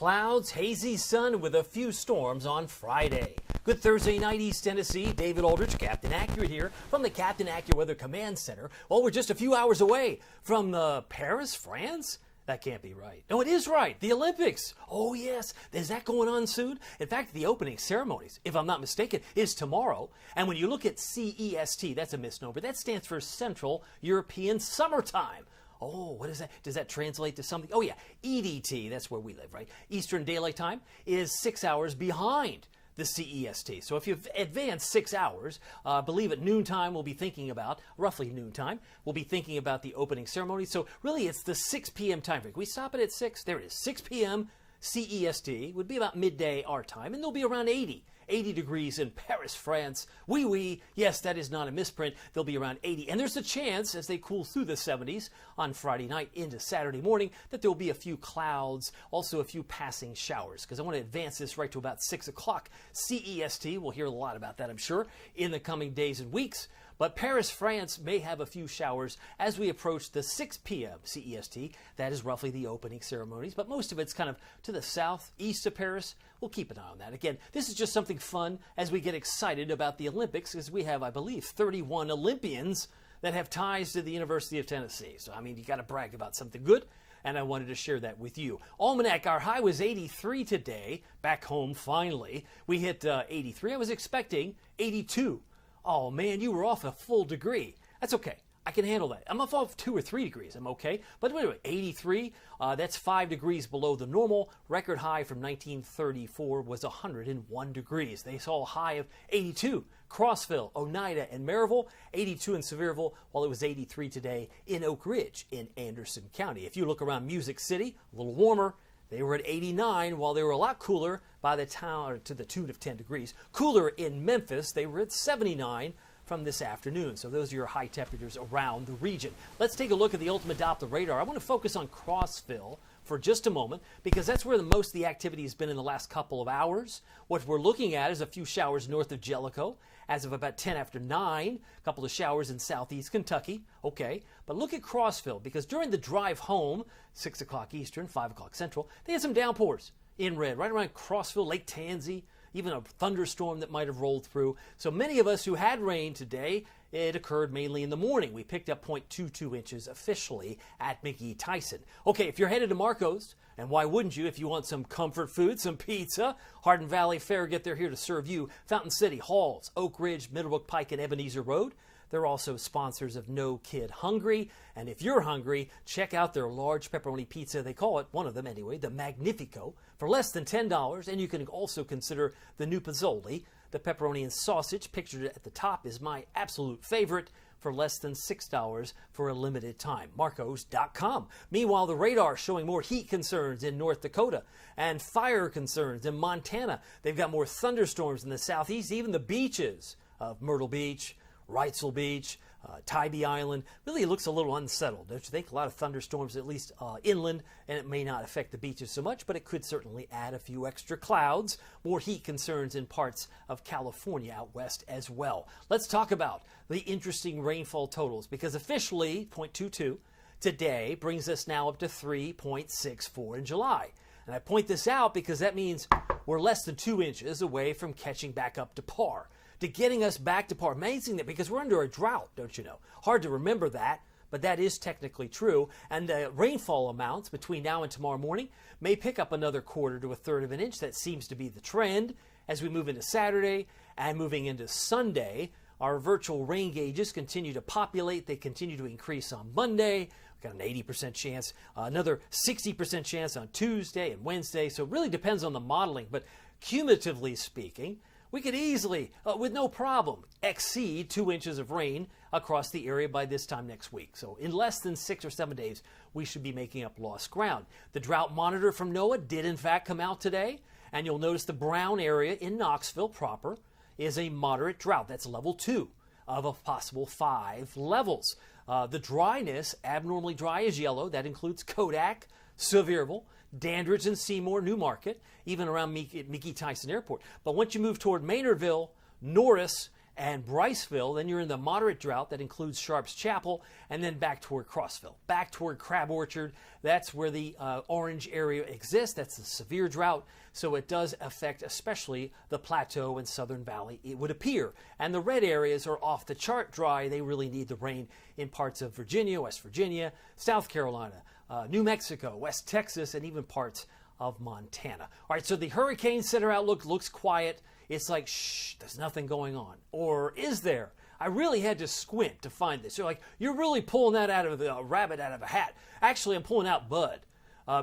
Clouds, hazy sun with a few storms on Friday. Good Thursday night, East Tennessee. David Aldrich, Captain Accurate here from the Captain Accurate Weather Command Center. Well, we're just a few hours away from Paris, France. That can't be right. No, it is right. The Olympics. Oh, yes. Is that going on soon? In fact, the opening ceremonies, if I'm not mistaken, is tomorrow. And when you look at CEST, that's a misnomer. That stands for Central European Summertime. Oh, what is that? Does that translate to something? Oh, yeah. EDT, that's where we live, right? Eastern Daylight Time is 6 hours behind the CEST. So if you've advanced 6 hours, I believe at noontime we'll be thinking about, roughly noontime, we'll be thinking about the opening ceremony. So really it's the 6 p.m. time frame. We stop it at 6. There it is. 6 p.m. CEST would be about midday our time, and they'll be around 80 degrees in Paris, France. Oui. Yes, that is not a misprint. They'll be around 80. And there's a chance, as they cool through the 70s on Friday night into Saturday morning, that there'll be a few clouds, also a few passing showers, because I want to advance this right to about 6 o'clock CEST. We'll hear a lot about that, I'm sure, in the coming days and weeks. But Paris, France may have a few showers as we approach the 6 p.m. CEST. That is roughly the opening ceremonies, but most of it's kind of to the southeast of Paris. We'll keep an eye on that. Again, this is just something fun as we get excited about the Olympics, because we have, I believe, 31 Olympians that have ties to the University of Tennessee. So, I mean, you got to brag about something good, and I wanted to share that with you. Almanac, our high was 83 today. Back home, finally, we hit 83. I was expecting 82. Oh, man, you were off a full degree. That's okay. I can handle that. I'm off 2 or 3 degrees. I'm okay. But anyway, 83, that's 5 degrees below the normal. Record high from 1934 was 101 degrees. They saw a high of 82. Crossville, Oneida, and Maryville, 82 in Sevierville, while it was 83 today in Oak Ridge in Anderson County. If you look around Music City, a little warmer. They were at 89, while they were a lot cooler by the town, or to the tune of 10 degrees. Cooler in Memphis, they were at 79 from this afternoon. So those are your high temperatures around the region. Let's take a look at the Ultimate Doppler radar. I want to focus on Crossville for just a moment, because that's where most of the activity has been in the last couple of hours. What we're looking at is a few showers north of Jellicoe as of about 10 after 9, a couple of showers in southeast Kentucky. Okay, but look at Crossville, because during the drive home, 6 o'clock Eastern, 5 o'clock Central, they had some downpours in red, right around Crossville, Lake Tansy, even a thunderstorm that might have rolled through. So many of us who had rain today, it occurred mainly in the morning. We picked up 0.22 inches officially at McGee-Tyson. Okay, if you're headed to Marco's, and why wouldn't you if you want some comfort food, some pizza? Hardin Valley Fair, they're here to serve you. Fountain City, Halls, Oak Ridge, Middlebrook Pike, and Ebenezer Road. They're also sponsors of No Kid Hungry. And if you're hungry, check out their large pepperoni pizza. They call it, one of them anyway, the Magnifico, for less than $10. And you can also consider the new Pizzoli. The pepperoni and sausage pictured at the top is my absolute favorite, for less than $6 for a limited time. Marcos.com. Meanwhile, the radar showing more heat concerns in North Dakota and fire concerns in Montana. They've got more thunderstorms in the southeast. Even the beaches of Myrtle Beach, Wrightsville Beach, Tybee Island, really looks a little unsettled, don't you think? A lot of thunderstorms, at least inland, and it may not affect the beaches so much, but it could certainly add a few extra clouds. More heat concerns in parts of California out west as well. Let's talk about the interesting rainfall totals, because officially 0.22 today brings us now up to 3.64 in July. And I point this out because that means we're less than 2 inches away from catching back up to par, to getting us back to par. Amazing that, because we're under a drought, don't you know? Hard to remember that, but that is technically true. And the rainfall amounts between now and tomorrow morning may pick up another 1/4 to 1/3 of an inch. That seems to be the trend as we move into Saturday and moving into Sunday. Our virtual rain gauges continue to populate. They continue to increase on Monday. We've got an 80% chance, another 60% chance on Tuesday and Wednesday. So it really depends on the modeling. But cumulatively speaking, we could easily, with no problem, exceed 2 inches of rain across the area by this time next week. So in less than 6 or 7 days, we should be making up lost ground. The drought monitor from NOAA did in fact come out today, and you'll notice the brown area in Knoxville proper is a moderate drought. That's level 2 of a possible 5 levels. The dryness, abnormally dry, is yellow. That includes Kodak, Sevierville, Dandridge and Seymour, Newmarket, even around McGee-Tyson Airport. But once you move toward Maynardville, Norris, and Bryceville. Then you're in the moderate drought that includes Sharps Chapel, and then back toward Crossville, back toward Crab Orchard. That's where the orange area exists. That's the severe drought. So it does affect especially the plateau and Southern Valley, it would appear. And the red areas are off the chart dry. They really need the rain in parts of Virginia, West Virginia, South Carolina, New Mexico, West Texas, and even parts of Montana. All right, so the Hurricane Center outlook looks quiet. It's like, shh, there's nothing going on. Or is there? I really had to squint to find this. You're like, you're really pulling that out of the rabbit out of a hat. Actually, I'm pulling out Bud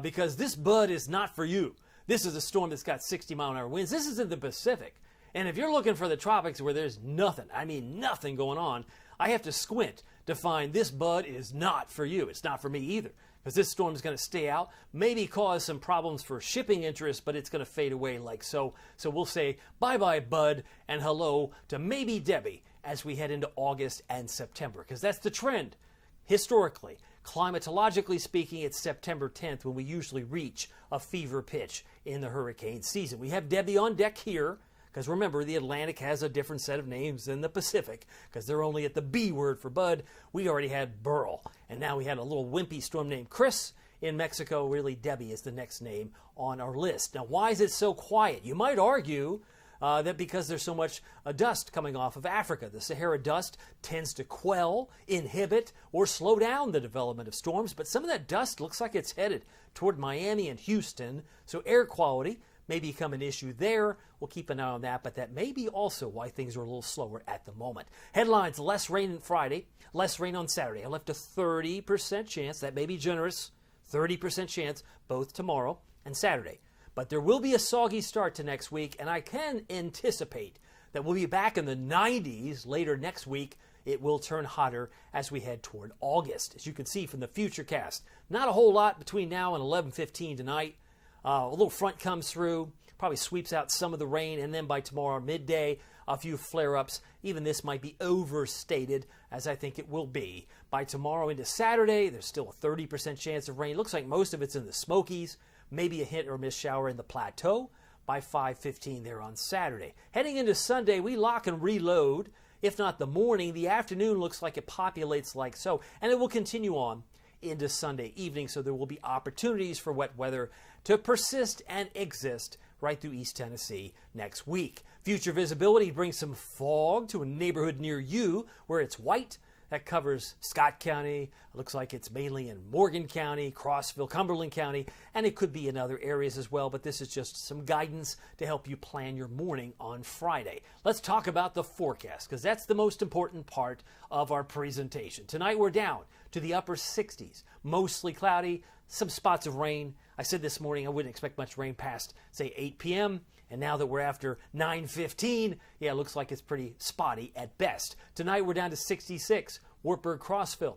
because this Bud is not for you. This is a storm that's got 60-mile-an-hour winds. This is in the Pacific. And if you're looking for the tropics where there's nothing, I mean nothing going on, I have to squint to find this Bud is not for you. It's not for me either, because this storm is going to stay out, maybe cause some problems for shipping interest, but it's going to fade away like so. So we'll say bye-bye, Bud, and hello to maybe Debbie as we head into August and September, because that's the trend historically. Climatologically speaking, it's September 10th when we usually reach a fever pitch in the hurricane season. We have Debbie on deck here, because remember, the Atlantic has a different set of names than the Pacific, because they're only at the B word for Bud. We already had Burl, and now we had a little wimpy storm named Chris in Mexico. Really, Debbie is the next name on our list. Now, why is it so quiet? You might argue that because there's so much dust coming off of Africa. The Sahara dust tends to quell, inhibit, or slow down the development of storms, but some of that dust looks like it's headed toward Miami and Houston, so air quality may become an issue there. We'll keep an eye on that, but that may be also why things are a little slower at the moment. Headlines: less rain on Friday, less rain on Saturday. I left a 30% chance, that may be generous, 30% chance both tomorrow and Saturday. But there will be a soggy start to next week, and I can anticipate that we'll be back in the 90s later next week. It will turn hotter as we head toward August. As you can see from the Futurecast, not a whole lot between now and 11:15 tonight. A little front comes through, probably sweeps out some of the rain, and then by tomorrow midday, a few flare-ups. Even this might be overstated, as I think it will be. By tomorrow into Saturday, there's still a 30% chance of rain. Looks like most of it's in the Smokies. Maybe a hit or miss shower in the plateau by 5:15 there on Saturday. Heading into Sunday, we lock and reload. If not the morning, the afternoon looks like it populates like so, and it will continue on into Sunday evening, so there will be opportunities for wet weather to persist and exist right through East Tennessee next week. Future visibility brings some fog to a neighborhood near you where it's white. That covers Scott County. It looks like it's mainly in Morgan County, Crossville, Cumberland County, and it could be in other areas as well, but this is just some guidance to help you plan your morning on Friday. Let's talk about the forecast, because that's the most important part of our presentation. Tonight we're down to the upper 60s, mostly cloudy, some spots of rain. I said this morning I wouldn't expect much rain past, say, 8 p.m., and now that we're after 9:15, yeah, it looks like it's pretty spotty at best. Tonight we're down to 66, Wartburg, Crossville,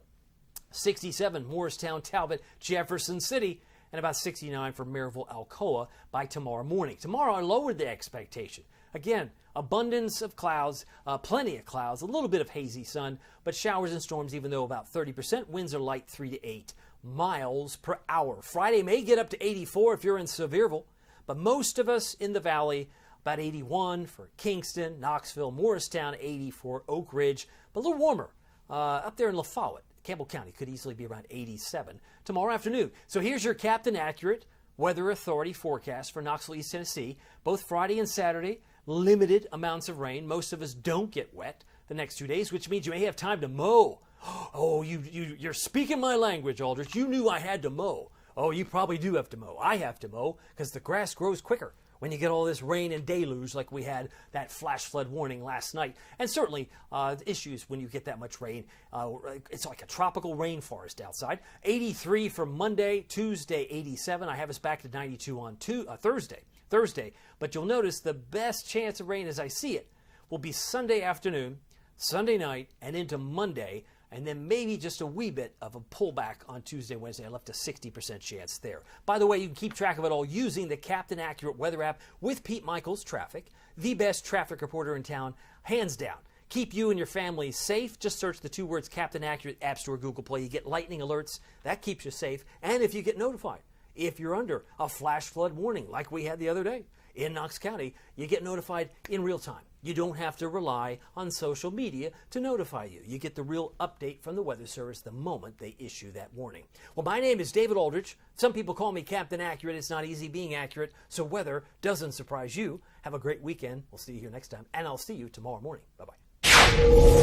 67, Morristown, Talbot, Jefferson City, and about 69 for Maryville, Alcoa by tomorrow morning. Tomorrow I lowered the expectation. Again, abundance of clouds, plenty of clouds, a little bit of hazy sun, but showers and storms, even though about 30%. Winds are light 3 to 8 miles per hour. Friday may get up to 84 if you're in Sevierville, but most of us in the valley, about 81 for Kingston, Knoxville, Morristown, 80 for Oak Ridge, but a little warmer up there in La Follette. Campbell County could easily be around 87 tomorrow afternoon. So here's your Captain Accurate Weather Authority forecast for Knoxville, East Tennessee. Both Friday and Saturday, limited amounts of rain. Most of us don't get wet the next 2 days, which means you may have time to mow. Oh, you're speaking my language, Aldrich. You knew I had to mow. Oh, you probably do have to mow. I have to mow because the grass grows quicker when you get all this rain and deluge like we had that flash flood warning last night. And certainly issues when you get that much rain. It's like a tropical rainforest outside. 83 for Monday, Tuesday 87. I have us back to 92 on Thursday. But you'll notice the best chance of rain as I see it will be Sunday afternoon, Sunday night, and into Monday. And then maybe just a wee bit of a pullback on Tuesday, Wednesday. I left a 60% chance there. By the way, you can keep track of it all using the Captain Accurate Weather app with Pete Michaels Traffic, the best traffic reporter in town, hands down. Keep you and your family safe. Just search the 2 words Captain Accurate, App Store, Google Play. You get lightning alerts. That keeps you safe. And if you get notified, if you're under a flash flood warning like we had the other day in Knox County, you get notified in real time. You don't have to rely on social media to notify you. You get the real update from the Weather Service the moment they issue that warning. Well, my name is David Aldrich. Some people call me Captain Accurate. It's not easy being accurate, so weather doesn't surprise you. Have a great weekend. We'll see you here next time, and I'll see you tomorrow morning. Bye-bye.